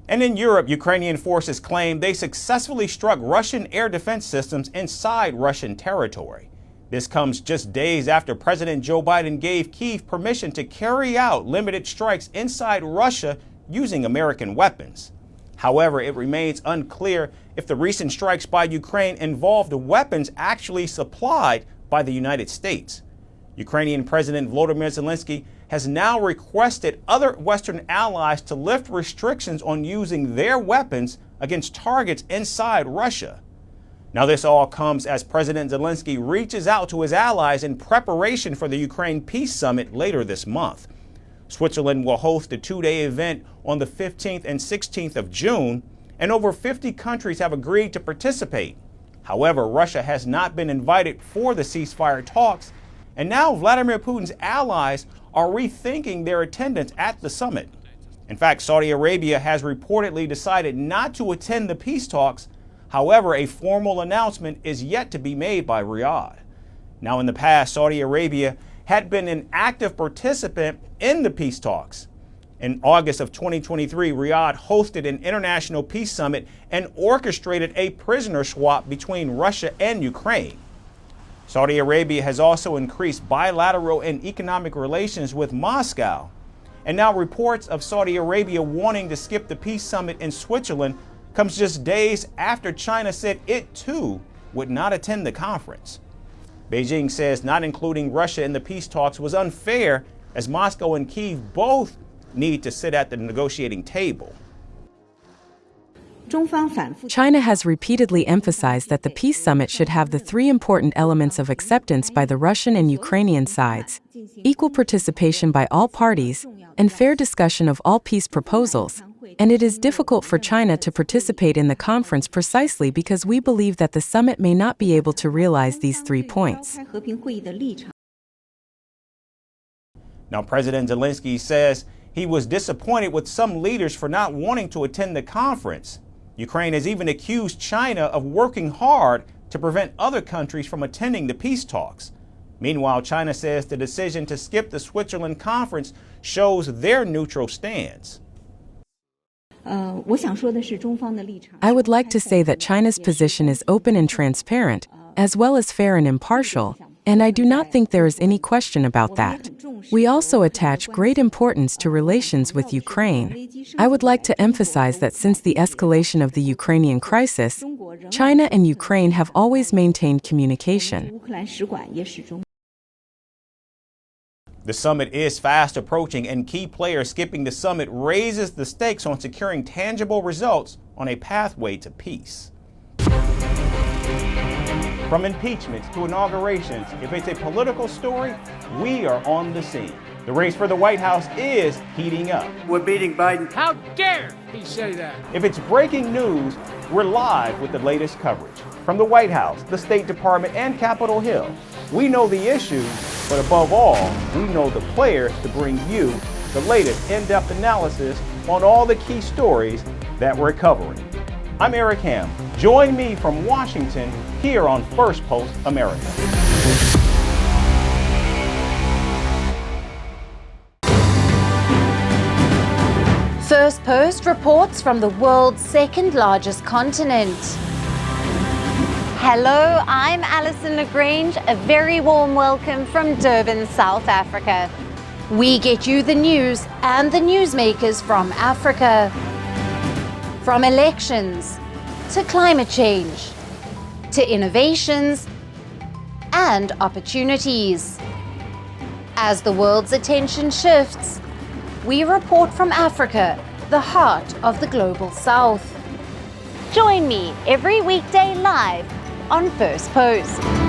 And in Europe, Ukrainian forces claim they successfully struck Russian air defense systems inside Russian territory. This comes just days after President Joe Biden gave Kyiv permission to carry out limited strikes inside Russia using American weapons. However, it remains unclear if the recent strikes by Ukraine involved weapons actually supplied by the United States. Ukrainian President Volodymyr Zelensky has now requested other Western allies to lift restrictions on using their weapons against targets inside Russia. Now, this all comes as President Zelensky reaches out to his allies in preparation for the Ukraine Peace Summit later this month. Switzerland will host a two-day event on the 15th and 16th of June, and over 50 countries have agreed to participate. However, Russia has not been invited for the ceasefire talks, and now Vladimir Putin's allies are rethinking their attendance at the summit. In fact, Saudi Arabia has reportedly decided not to attend the peace talks. However, a formal announcement is yet to be made by Riyadh. Now, in the past, Saudi Arabia had been an active participant in the peace talks. In August of 2023, Riyadh hosted an international peace summit and orchestrated a prisoner swap between Russia and Ukraine. Saudi Arabia has also increased bilateral and economic relations with Moscow. And now reports of Saudi Arabia wanting to skip the peace summit in Switzerland comes just days after China said it too would not attend the conference. Beijing says not including Russia in the peace talks was unfair, as Moscow and Kyiv both need to sit at the negotiating table. China has repeatedly emphasized that the peace summit should have the three important elements of acceptance by the Russian and Ukrainian sides, equal participation by all parties, and fair discussion of all peace proposals. And it is difficult for China to participate in the conference precisely because we believe that the summit may not be able to realize these 3 points. Now, President Zelensky says he was disappointed with some leaders for not wanting to attend the conference. Ukraine has even accused China of working hard to prevent other countries from attending the peace talks. Meanwhile, China says the decision to skip the Switzerland conference shows their neutral stance. I would like to say that China's position is open and transparent, as well as fair and impartial, and I do not think there is any question about that. We also attach great importance to relations with Ukraine. I would like to emphasize that since the escalation of the Ukrainian crisis, China and Ukraine have always maintained communication. The summit is fast approaching, and key players skipping the summit raises the stakes on securing tangible results on a pathway to peace. From impeachments to inaugurations, if it's a political story, we are on the scene. The race for the White House is heating up. We're beating Biden. How dare he say that? If it's breaking news, we're live with the latest coverage. From the White House, the State Department, and Capitol Hill, we know the issues, but above all, we know the players to bring you the latest in-depth analysis on all the key stories that we're covering. I'm Eric Ham. Join me from Washington here on Firstpost America. Firstpost reports from the world's second largest continent. Hello, I'm Alison Lagrange. A very warm welcome from Durban, South Africa. We get you the news and the newsmakers from Africa. From elections, to climate change, to innovations, and opportunities. As the world's attention shifts, we report from Africa, the heart of the global South. Join me every weekday live on Firstpost.